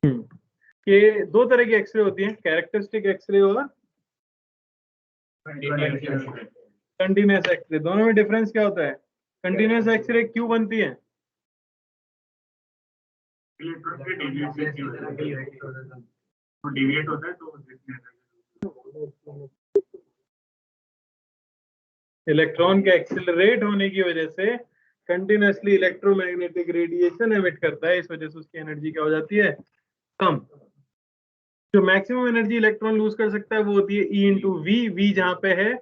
कि दो तरह की एक्सरे होती हैं, कैरेक्टरिस्टिक एक्सरे और कंटिन्यूअस एक्सरे। दोनों में डिफरेंस क्या होता है? कंटिन्यूअस एक्सरे क्यों बनती है? डिविएट होता है तो इलेक्ट्रॉन के एक्सेलरेट होने की वजह से कंटिन्यूअसली इलेक्ट्रोमैग्नेटिक रेडिएशन एमिट करता है, इस वजह से उसकी एनर्जी क्या हो जाती है? कम। जो मैक्सिमम एनर्जी इलेक्ट्रॉन लूज कर सकता है वो होती है E इंटू वी जहां पे है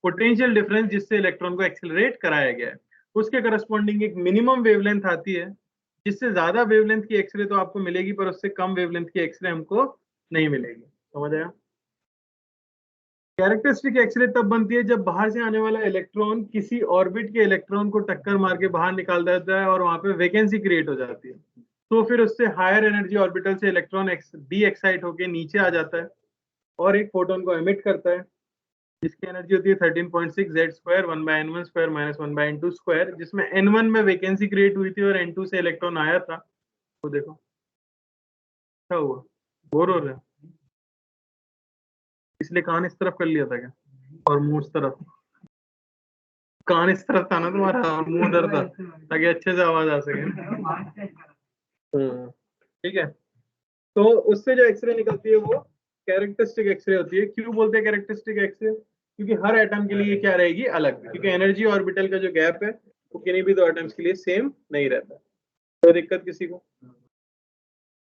पोटेंशियल डिफरेंस जिससे इलेक्ट्रॉन को एक्सेलरेट कराया गया है। उसके करस्पॉन्डिंग एक मिनिमम वेवलेंथ आती है, जिससे ज्यादा वेवलेंथ की एक्सरे तो आपको मिलेगी पर उससे कम वेवलेंथ की एक्सरे हमको नहीं मिलेगी। समझ आया? कैरेक्टरिस्टिक एक्सरे तब बनती है जब बाहर से आने वाला इलेक्ट्रॉन किसी ऑर्बिट के इलेक्ट्रॉन को टक्कर मार के बाहर निकाल देता है और वहां पे वैकेंसी क्रिएट हो जाती है, तो फिर उससे हायर एनर्जी ऑर्बिटल से इलेक्ट्रॉन डी एक्साइट होकर नीचे आ जाता है और एक फोटोन को एमिट करता है, जिसकी एनर्जी होती है 13.6 Z² 1/n1² - 1/n2², जिसमें n1 में वैकेंसी क्रिएट हुई थी और n2 से इलेक्ट्रॉन आया था। तो देखो क्या हुआ, बोर हो रहा है इसलिए कान इस तरफ कर लिया था क्या और मुंह इस तरफ? कान इस तरफ था ना तुम्हारा और मुंह उधर था ताकि अच्छे से आवाज आ सके। ठीक है, तो उससे जो एक्सरे निकलती है वो कैरेक्टरिस्टिक एक्सरे होती है। क्यों बोलते हैं कैरेक्टरिस्टिक एक्सरे? क्योंकि हर एटम के लिए क्या रहेगी? अलग, क्योंकि एनर्जी ऑर्बिटल का जो गैप है वो किन्हीं भी दो एटम्स के लिए सेम नहीं रहता। तो दिक्कत किसी को?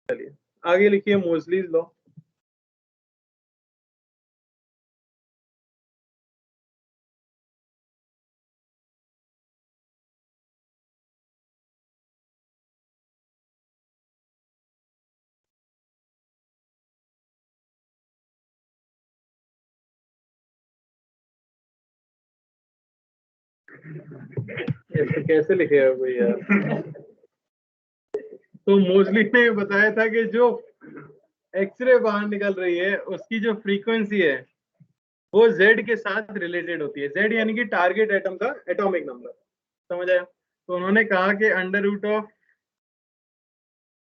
चलिए आगे लिखिए मोजलीज लॉ। तो कैसे लिखेगा कोई यार? तो मोजली ने बताया था कि जो एक्सरे बाहर निकल रही है उसकी जो फ्रीक्वेंसी है वो Z के साथ रिलेटेड होती है। Z यानी कि टारगेट एटम का एटॉमिक नंबर। समझ आया? तो उन्होंने कहा कि अंडर रूट ऑफ,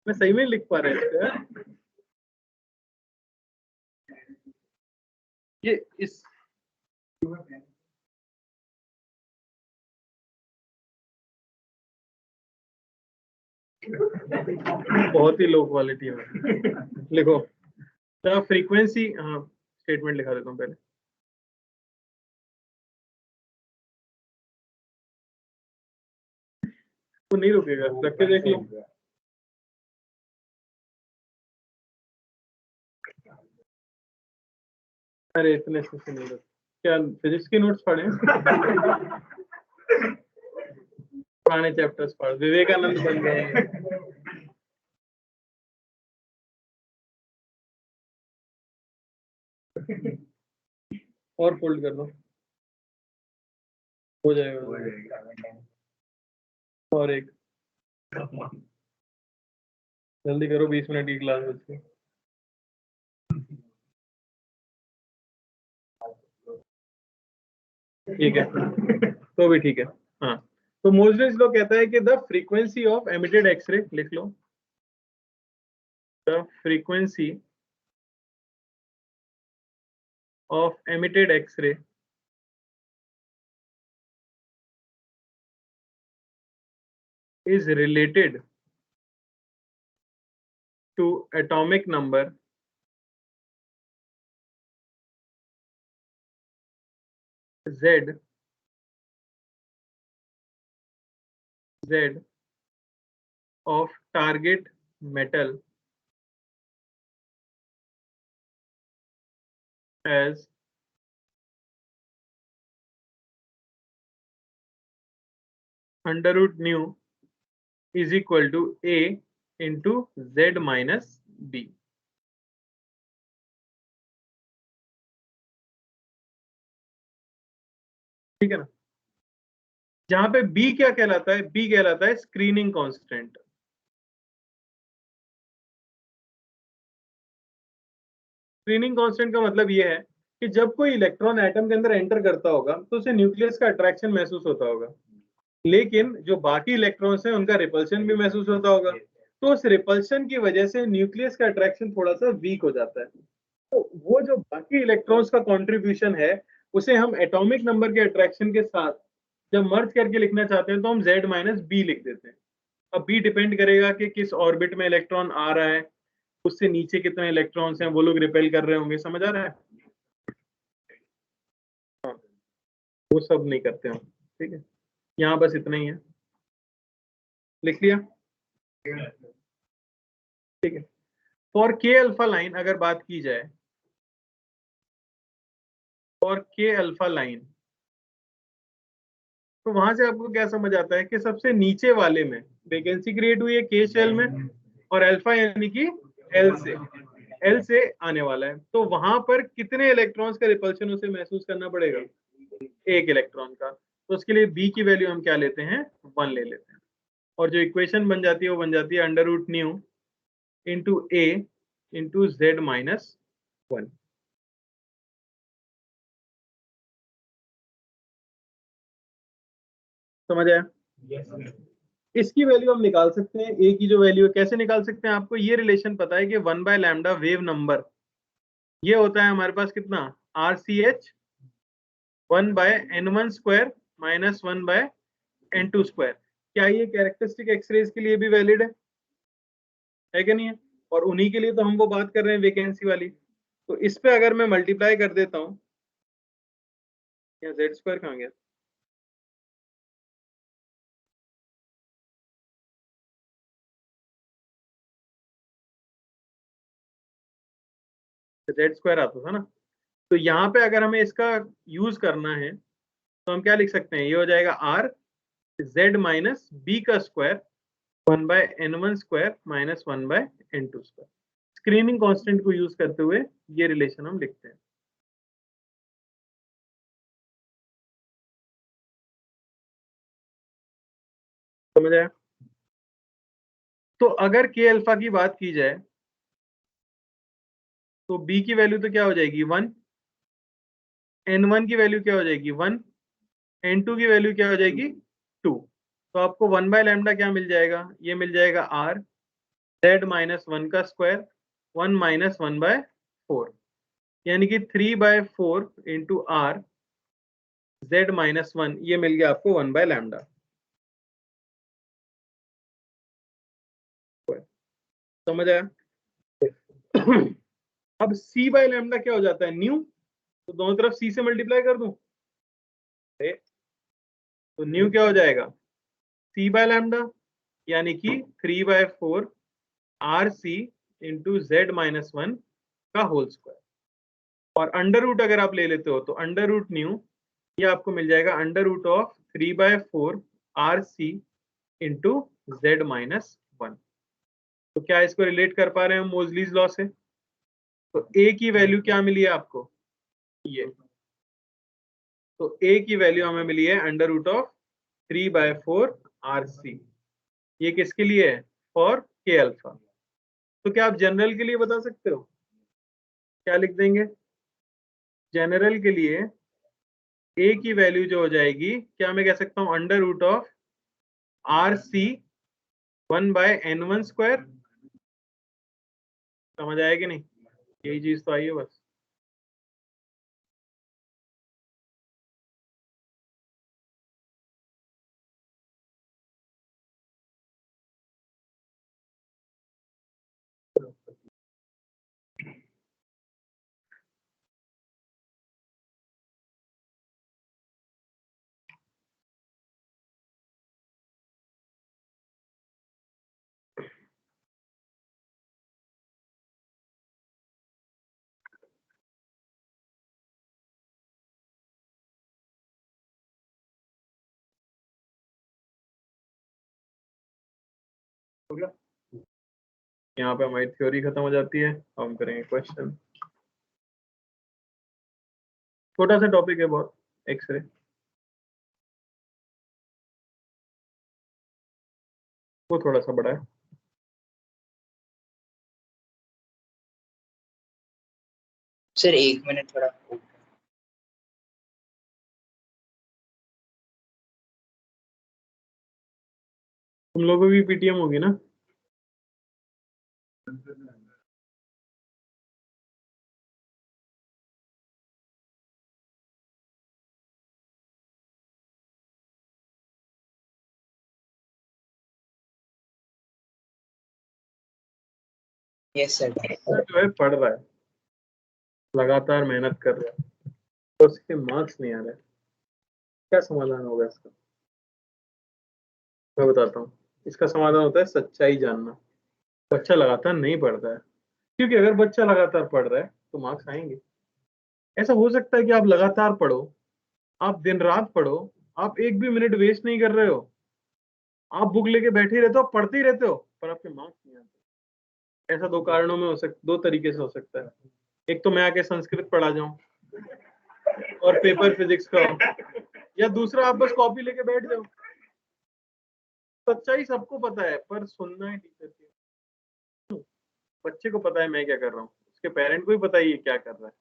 मैं सही में लिख पा रहा है ये इस बहुत ही लो क्वालिटी है। लिखो द फ्रीक्वेंसी, हाँ स्टेटमेंट लिखा देता हूँ पहले। वो नहीं रुकेगा, रख के देख लो। अरे इतने से नहीं रुक, क्या फिजिक्स के नोट्स पढ़े? पुराने चैप्टर्स पढ़, विवेकानंद बन गए। और फोल्ड कर दो, हो जाएगा। और एक जल्दी करो, 20 मिनट की क्लास बची। ठीक है तो भी ठीक है। हाँ, तो मोजलेस लॉ कहता है कि the frequency of emitted x-ray, लिख लो the frequency of emitted x-ray is related to atomic number Z of target metal as under root nu is equal to A into Z minus B। ठीक है ना? जहां पे B क्या कहलाता है? B कहलाता है स्क्रीनिंग कांस्टेंट। स्क्रीनिंग कांस्टेंट का मतलब यह है कि जब कोई इलेक्ट्रॉन एटम के अंदर एंटर करता होगा तो उसे न्यूक्लियस का अट्रैक्शन महसूस होता होगा, लेकिन जो बाकी इलेक्ट्रॉन्स हैं उनका रिपल्शन भी महसूस होता होगा। तो उस रिपल्शन की वजह से न्यूक्लियस का अट्रैक्शन थोड़ा सा वीक हो जाता है। तो वो जो बाकी इलेक्ट्रॉन्स का कंट्रीब्यूशन है उसे हम एटॉमिक नंबर के अट्रैक्शन के साथ जब मर्ज करके लिखना चाहते हैं तो हम Z माइनस बी लिख देते हैं। अब बी डिपेंड करेगा कि किस ऑर्बिट में इलेक्ट्रॉन आ रहा है, उससे नीचे कितने इलेक्ट्रॉन्स हैं, वो लोग रिपेल कर रहे होंगे, समझ आ रहा है? हाँ, वो सब नहीं करते हम। ठीक है, यहाँ बस इतना ही है, लिख लिया? ठीक है। फॉर के अल्फा लाइन अगर बात की जाए, फॉर के अल्फा लाइन, तो वहां से आपको क्या समझ आता है कि सबसे नीचे वाले में वैकेंसी क्रिएट हुई है के शेल में, और अल्फा यानी कि एल से आने वाला है, तो वहां पर कितने इलेक्ट्रॉन्स का रिपल्शन उसे महसूस करना पड़ेगा? एक इलेक्ट्रॉन का। तो उसके लिए बी की वैल्यू हम क्या लेते हैं? 1 ले लेते हैं, और जो इक्वेशन बन जाती है वो बन जाती है अंडर रूट न्यू इंटू ए इंटू जेड माइनस 1। समझ आया? इसकी वैल्यू हम निकाल सकते हैं, ए की जो वैल्यू है कैसे निकाल सकते हैं? आपको ये रिलेशन पता है कि 1 बाय लैम्डा वेव नंबर ये होता है हमारे पास कितना? R C H 1 by N one square minus 1 by N two square. क्या ये कैरेक्टरिस्टिक एक्सरेज के लिए भी वैलिड है कि नहीं है? और उन्हीं के लिए तो हम वो बात कर रहे हैं वैकेंसी वाली। तो इस पे अगर मैं मल्टीप्लाई कर देता हूँ, या जेड स्क्वायर कहाँ गया? जेड स्क्वायर आता था ना। तो यहाँ पे अगर हमें इसका यूज करना है तो हम क्या लिख सकते हैं? ये हो जाएगा आर जेड माइनस बी का square 1 by N one square minus 1 by N two square. Screening constant को यूज करते हुए ये रिलेशन हम लिखते हैं। समझ आया? तो अगर के अल्फा की बात की जाए तो बी की वैल्यू तो क्या हो जाएगी? 1। एन वन की वैल्यू क्या हो जाएगी? 1। एन टू की वैल्यू क्या हो जाएगी? 2। तो आपको 1 बाय लैम्डा क्या मिल जाएगा? ये मिल जाएगा आर जेड माइनस 1 का स्क्वायर 1 माइनस 1 बाय 4, यानी कि 3 by 4 into R Z minus 1, ये मिल गया आपको 1 बाय लैम्डा। समझ आया? अब सी बाय लैम्डा क्या हो जाता है? न्यू। तो दोनों तरफ सी से मल्टीप्लाई कर दूं, तो न्यू क्या हो जाएगा? सी बाय लैम्डा, यानी कि 3/4 R C into Z minus 1 का होल स्क्वायर। और अंडर रूट अगर आप ले लेते हो तो अंडर रूट न्यू, ये आपको मिल जाएगा under root of 3/4 R C into Z minus 1। तो क्या इसको रिलेट कर पा रहे हैं हम मोजलीज लॉ से? तो ए की वैल्यू क्या मिली है आपको? ये। तो ए की वैल्यू हमें मिली है under root of 3/4 R C. ये किसके लिए है? फॉर के अल्फा। तो क्या आप जनरल के लिए बता सकते हो? क्या लिख देंगे जनरल के लिए? ए की वैल्यू जो हो जाएगी, क्या मैं कह सकता हूं under root of R C 1 by N one square. समझ आया कि नहीं? यही चीज तो आई है बस। हो गया? यहाँ पे हमारी थ्योरी खत्म हो जाती है। अब हम करेंगे क्वेश्चन। छोटा सा टॉपिक है बहुत, एक्सरे। वो थोड़ा सा बड़ा है। सर 1 मिनट थोड़ा। तुम लोगों की पीटीएम होगी ना? Yes sir. जो है पढ़ रहा है, लगातार मेहनत कर रहा है, तो उसके मार्क्स नहीं आ रहे, क्या समाधान होगा इसका? मैं बताता हूँ। इसका समाधान होता है सच्चाई जानना। बच्चा लगातार नहीं पढ़ता है, क्योंकि अगर बच्चा लगातार पढ़ रहा है तो मार्क्स आएंगे। ऐसा हो सकता है कि आप लगातार पढ़ो, आप दिन रात पढ़ो, आप एक भी मिनट वेस्ट नहीं कर रहे हो, आप बुक लेके बैठे ही रहते हो, पढ़ते ही रहते हो, पर आपके मार्क्स नहीं आते। ऐसा दो कारणों में दो तरीके से हो सकता है। एक तो मैं आके संस्कृत पढ़ा जाऊं और पेपर फिजिक्स का हो, या दूसरा आप बस कॉपी लेके बैठ जाओ। सच्चाई सबको पता है, पर सुनना है टीचर की। बच्चे को पता है मैं क्या कर रहा हूँ, उसके पेरेंट को भी पता है ये क्या कर रहा है,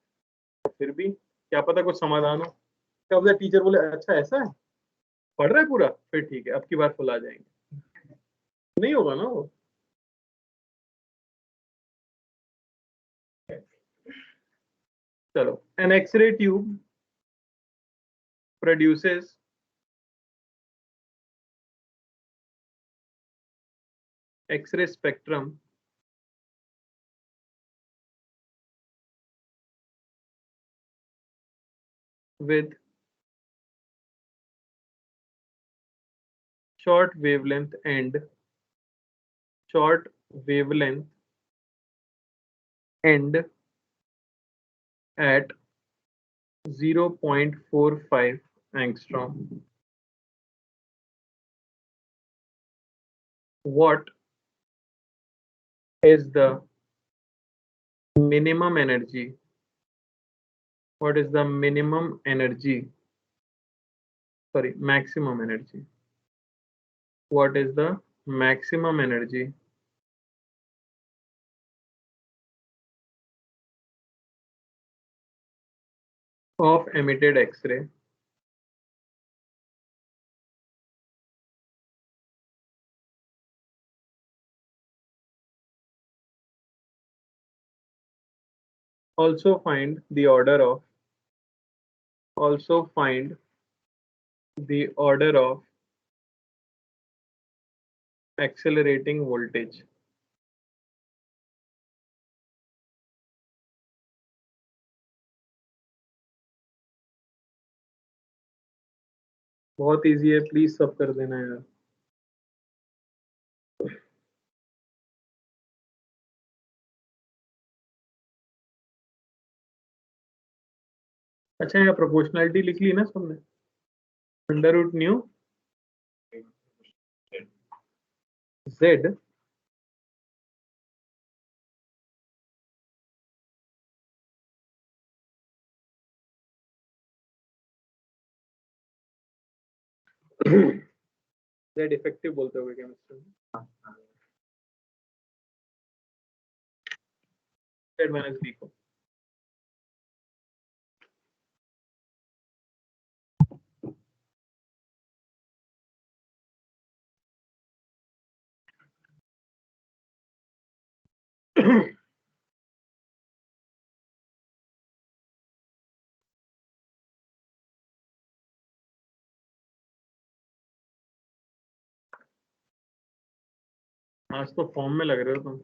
तो फिर भी क्या पता कुछ समाधान हो। क्या पता टीचर बोले अच्छा ऐसा है, पढ़ रहा है पूरा, फिर ठीक है अब की बार फुल आ जाएंगे। नहीं होगा ना वो। चलो, an X-ray tube produces X-ray spectrum with short wavelength end at 0.45 angstrom. What is the minimum energy? What is the minimum energy? Sorry, maximum energy. What is the maximum energy of emitted X-ray also find the order of accelerating voltage. बहुत easy है, please सब कर देना यार। अच्छा, यहाँ proportionality लिख ली ना सबने? Under root nu Z Z effective बोलते हो केमिस्ट्री में, जेड माइनस बी को। आज तो फॉर्म में लग रहे हो तुम,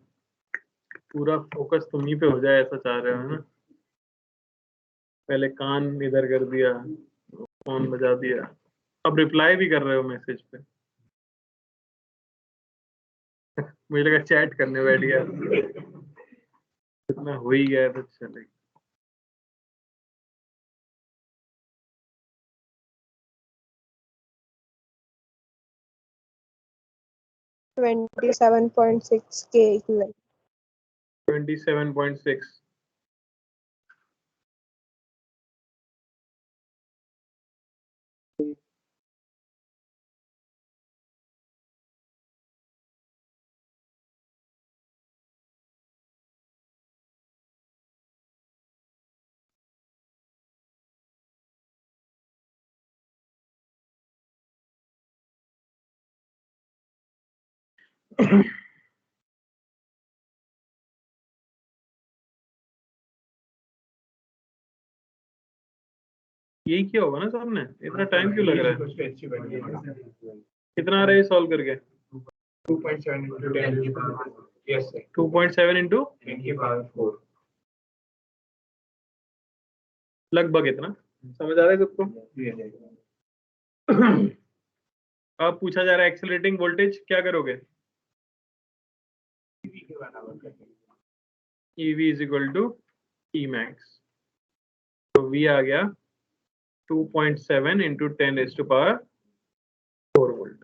पूरा फोकस तुम ही पे हो जाए ऐसा चाह रहे हो, है ना? पहले कान इधर कर दिया, फोन बजा दिया, अब रिप्लाई भी कर रहे हो मैसेज पे। मुझे लगा चैट करने बैठ गया, इतना हो ही गया तो चले। K equivalent. 27.6। यही किया होगा ना सबने, इतना टाइम क्यों लग रहा है? कितना आ रहा है सॉल्व करके? 2.7 into 10 की पावर 4. Yes sir. 2.7 इंटू 10 की पावर 4. लगभग इतना। समझ आ रहा है सबको? अब पूछा जा रहा है एक्सेलरेटिंग वोल्टेज क्या करोगे? EV is equal to E max. तो V आ गया 2.7 into 10 raise to power 4 volt.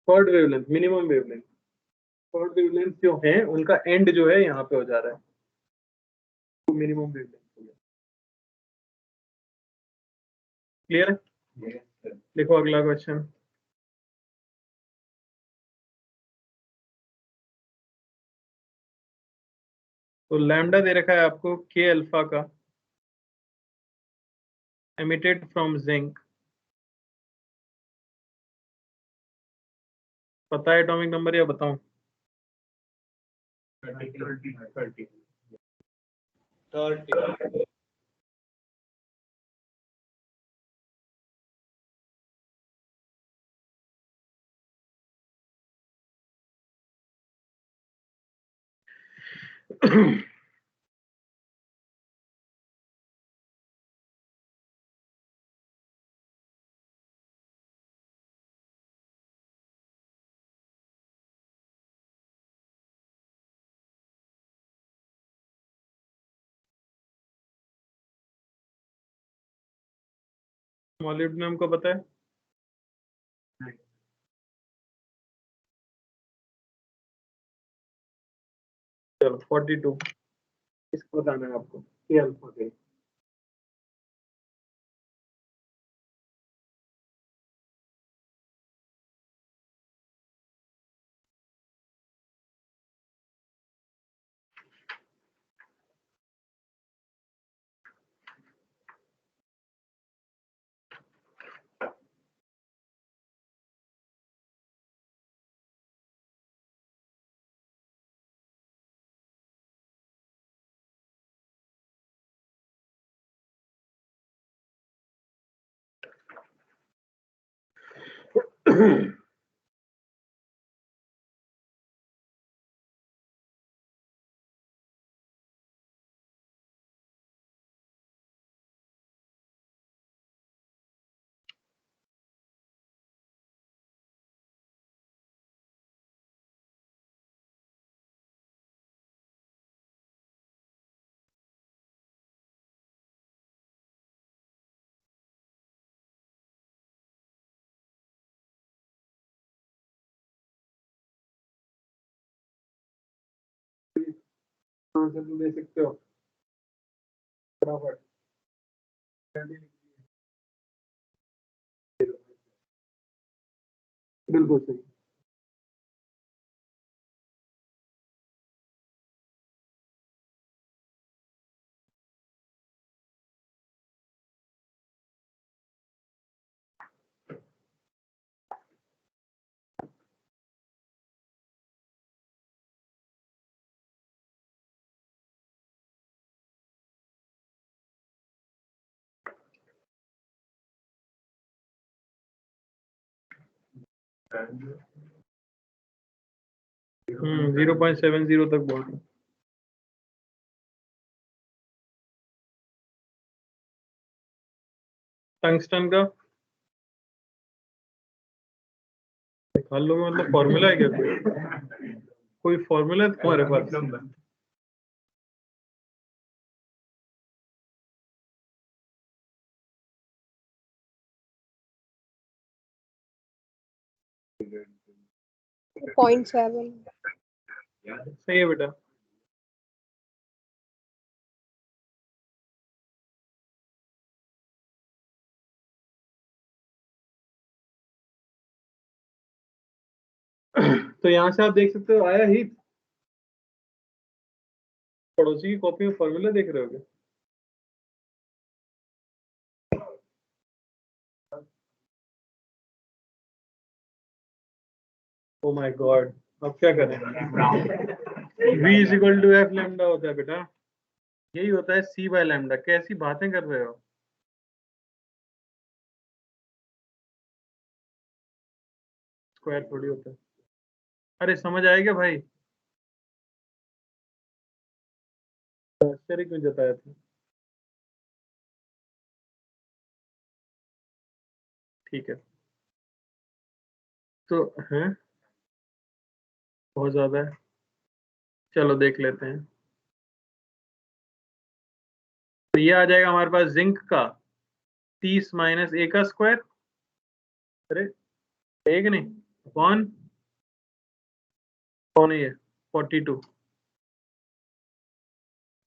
Third wavelength, minimum wavelength. Third wavelength जो है उनका एंड जो है यहाँ पे हो जा रहा है, तो मिनिमम वेवलेंथ हो गया। क्लियर है? देखो अगला क्वेश्चन। तो लैम्डा दे रखा है आपको के अल्फा का, emitted from zinc। पता है एटॉमिक नंबर या बताऊं? 30. मॉलिब्डेनम को पता है? चलो 42 इसको बताना है आपको, के अल्फा के। आंसर तो दे सकते हो फटाफट। बिल्कुल सही। हम्म, 0.70 तक बोल रहा हूँ। टंगस्टन का निकाल लोगे, मतलब फॉर्मूला है क्या कोई फॉर्मूला है तुम्हारे पास? Point 7. सही है बेटा। तो यहाँ से आप देख सकते हो, आया ही पड़ोसी की कॉपी में फॉर्मूला देख रहे होगे। ओ माय गॉड, अब क्या करें? V is equal to F lambda होता है बेटा, यही होता है c बाय लैम्डा। कैसी बातें कर रहे हो? स्क्वायर थोड़ी होता है। अरे समझ आएगा भाई, आश्चर्य क्यों जताया था? ठीक है, तो है बहुत ज्यादा है, चलो देख लेते हैं। तो ये आ जाएगा हमारे पास जिंक का 30 माइनस ए का स्क्वायर, अरे एक नहीं, कौन कौन है ये 42।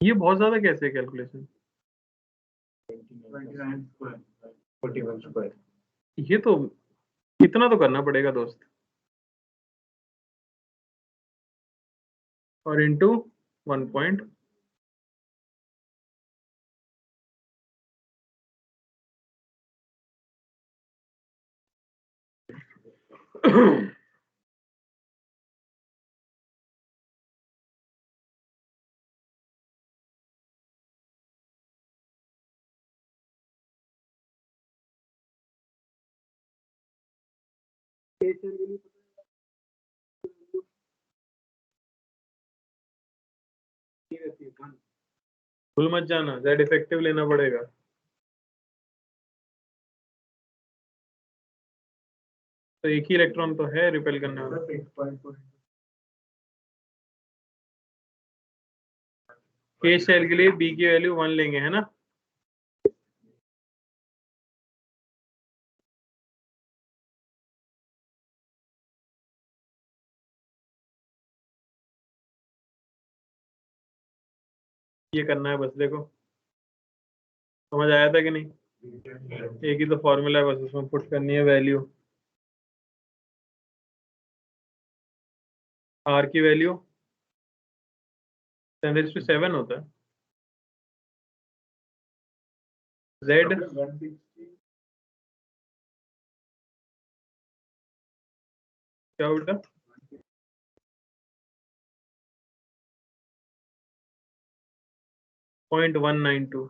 ये बहुत ज्यादा कैसे कैलकुलेशन? 29 square 41 square ये तो इतना तो करना पड़ेगा दोस्त, और इंटू 1 पॉइंट भूल मत जाना, जेड इफेक्टिव लेना पड़ेगा। तो एक ही इलेक्ट्रॉन तो है रिपेल करने वाला। 6.4 के शेल के लिए बी की वैल्यू 1 लेंगे, है ना? ये करना है बस, देखो समझ आया था कि नहीं? एक ही तो फॉर्मूला है, बस उसमें पुट करनी है वैल्यू। आर की वैल्यू 10⁻⁷ होता है। जेड 160 क्या उल्टा? 0.192।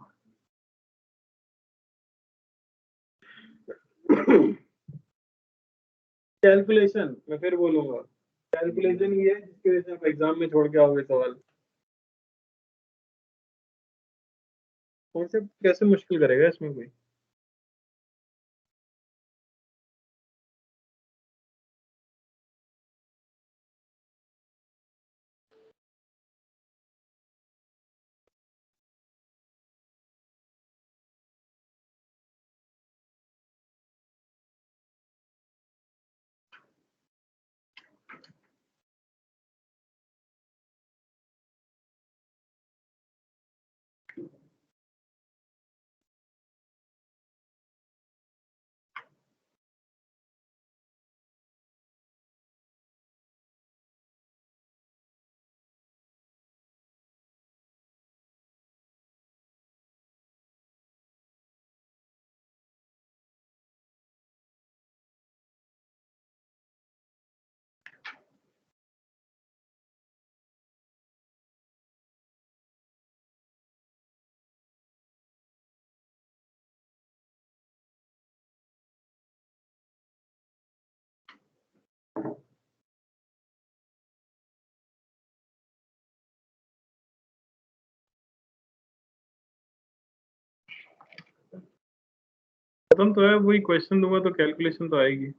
कैलकुलेशन मैं फिर बोलूंगा, कैलकुलेशन ये है जिसकी वजह से आप एग्जाम में छोड़ के आओगे सवाल। कॉन्सेप्ट कैसे मुश्किल करेगा इसमें कोई? खत्म तो है, वही क्वेश्चन दूंगा तो कैलकुलेशन तो आएगी।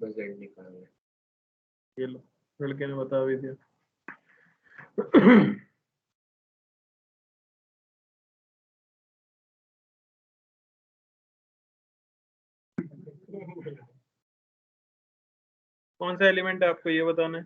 बस जेड निकालना है। ये लो, लड़के ने बता भी दिया। कौन सा एलिमेंट है आपको ये बताना है?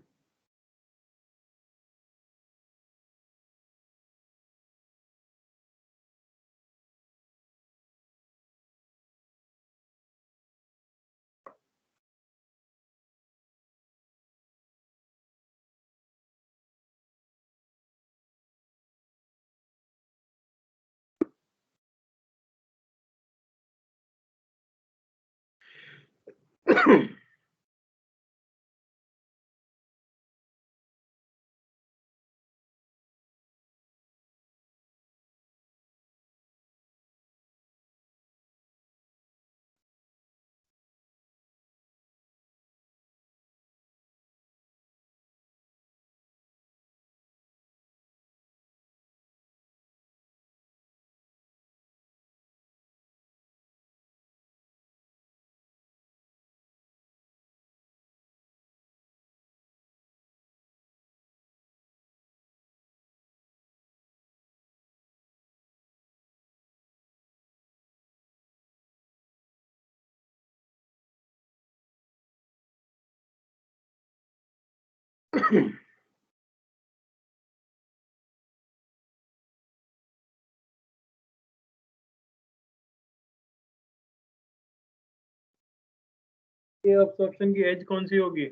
ये ऑब्जॉर्प्शन की एज कौन सी होगी?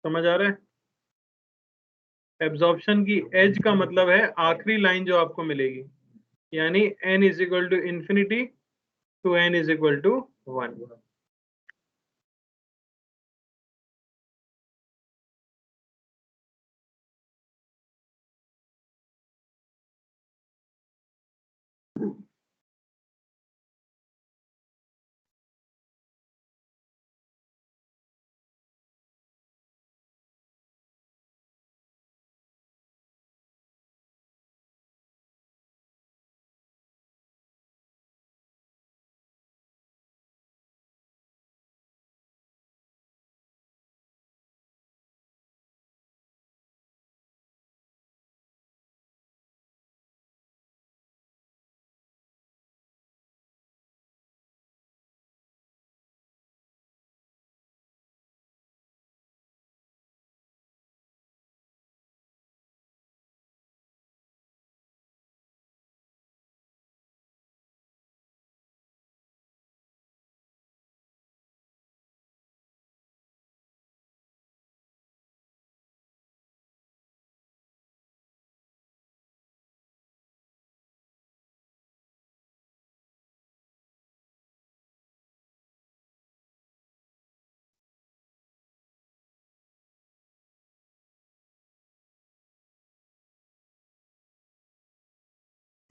समझ आ रहा है? एब्जॉर्प्शन की एज का मतलब है आखिरी लाइन जो आपको मिलेगी, यानी n is equal to infinity to n is equal to 1।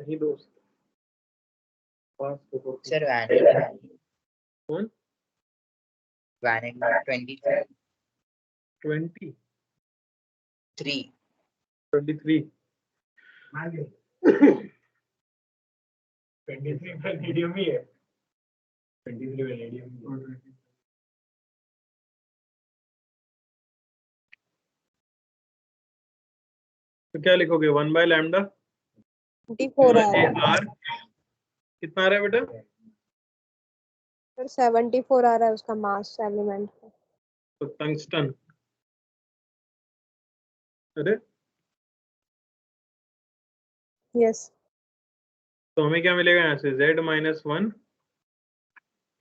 नहीं दोस्त, Sir, vanity. कौन? Vanity 23. 20 Three. 23 23 वेनेडियम ही है, 23 वेनेडियम। तो क्या लिखोगे? 1 बाय लैम्डा 74 आ रहा है आर। कितना आ रहा है बेटा? सर, 74 आ रहा है उसका मास एलिमेंट का। तो टंगस्टन। अरे यस, तो हमें क्या मिलेगा यहाँ से? z minus 1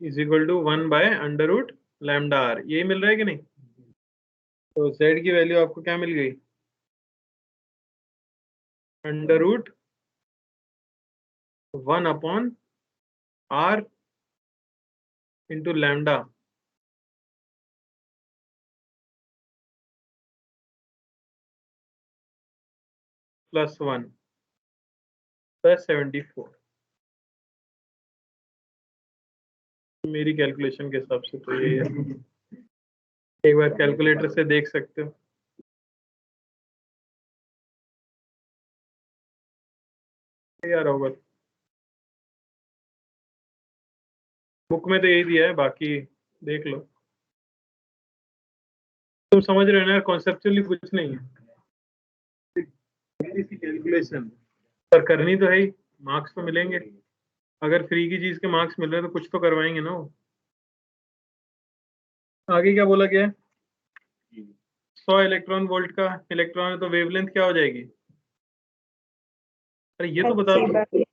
is equal to 1 by under root lambda R. यही मिल रहा है कि नहीं? तो z की वैल्यू आपको क्या मिल गई? Under root 1 upon R into lambda plus 1 plus 74। मेरी कैलकुलेशन के हिसाब से तो ये है। एक बार कैलकुलेटर से देख सकते हो। यार होगा, बुक में तो यही दिया है, बाकी देख लो। तुम समझ रहे हो ना, कॉन्सेप्चुअली कुछ नहीं है, कैलकुलेशन। पर करनी तो है ही, मार्क्स तो मिलेंगे। अगर फ्री की चीज के मार्क्स मिल रहे हैं तो कुछ तो करवाएंगे ना वो। आगे क्या बोला गया है? 100 इलेक्ट्रॉन वोल्ट का इलेक्ट्रॉन है तो वेवलेंथ क्या हो जाएगी? अरे ये तो बता दो।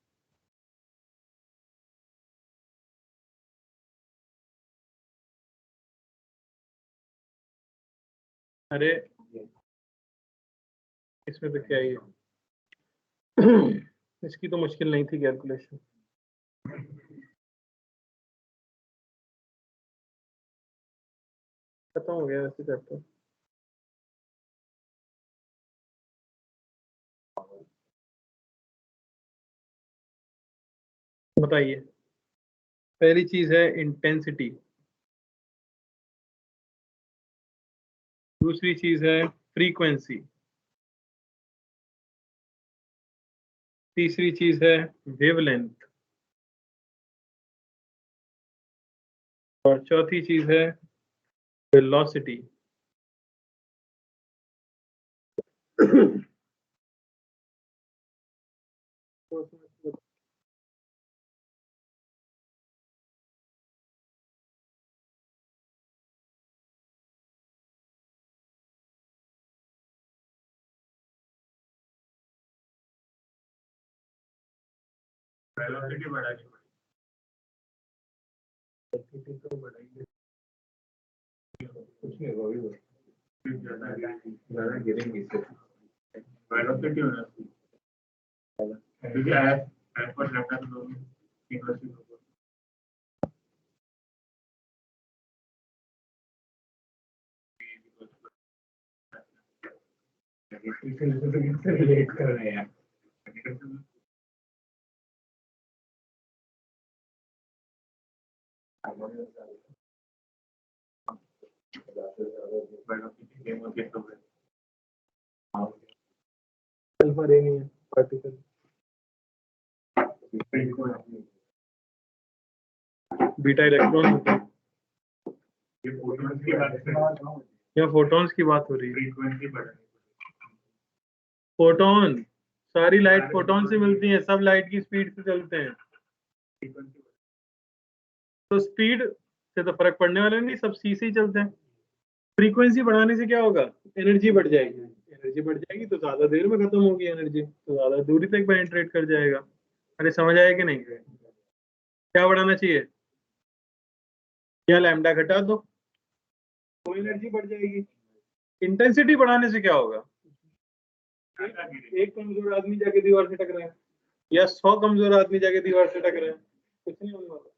अरे इसमें तो क्या ही है। इसकी तो मुश्किल नहीं थी कैलकुलेशन। खत्म हो गया वैसे चैप्टर। बताइए, पहली चीज है इंटेंसिटी, दूसरी चीज है फ्रीक्वेंसी, तीसरी चीज है वेवलेंथ, और चौथी चीज है वेलोसिटी। वेलोसिटी बढ़ानी पड़ेगी तो बढ़ाइए कुछ नहीं होगा ज़्यादा गिरेंगे इससे वेलोसिटी होना चाहिए क्योंकि एज पर लैपटॉप लोग यूनिवर्सिटी लेट कर रहे हैं अल्फा रे नहीं है पार्टिकल, बीटा इलेक्ट्रॉन होता है। ये फोटॉन्स की बात कर रहे हैं या फोटॉन्स की बात हो रही है। फ्रीक्वेंसी बढ़ानी फोटॉन, सारी लाइट फोटॉन से मिलती है, सब लाइट की स्पीड से चलते हैं, पड़ेगी तो स्पीड से तो फर्क पड़ने वाला नहीं, सब सी से ही चलते हैं। फ्रीक्वेंसी बढ़ाने से क्या होगा? एनर्जी बढ़ जाएगी, एनर्जी बढ़ जाएगी तो ज्यादा देर में खत्म होगी एनर्जी, तो ज्यादा दूरी तक पेनिट्रेट कर जाएगा। अरे समझ आया कि नहीं? क्या बढ़ाना चाहिए? या लैम्डा घटा दो तो एनर्जी बढ़ जाएगी। इंटेंसिटी बढ़ाने से क्या होगा? एक कमजोर आदमी जाके दीवार से टकराए या 100 कमजोर आदमी जाके दीवार से टकराए, कुछ नहीं होने वाला,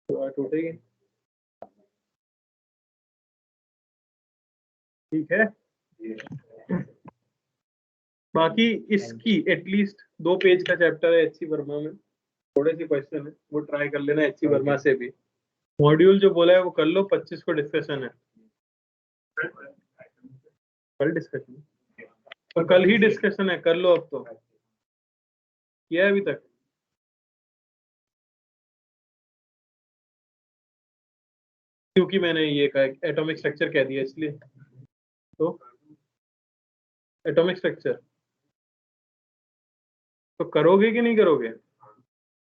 दीवार टूटेगी। ठीक है, बाकी इसकी एटलीस्ट 2 पेज का चैप्टर है एच सी वर्मा में, थोड़े से क्वेश्चन है वो ट्राई कर लेना एच सी वर्मा से भी। मॉड्यूल जो बोला है वो कर लो, 25 को डिस्कशन है, कल डिस्कशन तो कल ही डिस्कशन है, कर लो अब तो। किया है अभी तक? क्योंकि मैंने ये कहा एटॉमिक स्ट्रक्चर कह दिया इसलिए, तो एटॉमिक स्ट्रक्चर तो करोगे कि नहीं करोगे?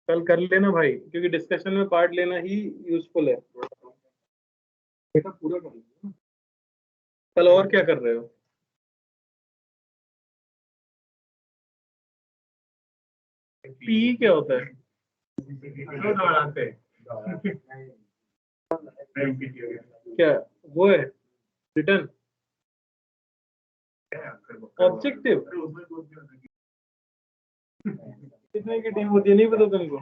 कल कर लेना भाई, क्योंकि डिस्कशन में पार्ट लेना ही यूजफुल है। बेटा पूरा कर लेना। कल और क्या कर रहे हो? पी क्या होता है? क्या वो है रिटर्न ऑब्जेक्टिव? कितने की टीम होती है नहीं पता तुमको?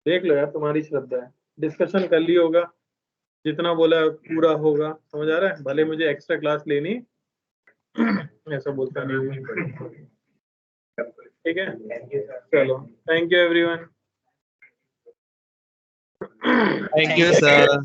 देख लो यार, तुम्हारी श्रद्धा है, डिस्कशन कर ली होगा, जितना बोला पूरा होगा, समझ आ रहा है? भले मुझे एक्स्ट्रा क्लास लेनी ऐसा बोलता नहीं हूँ। ठीक है, चलो, thank you everyone. Thank you, sir.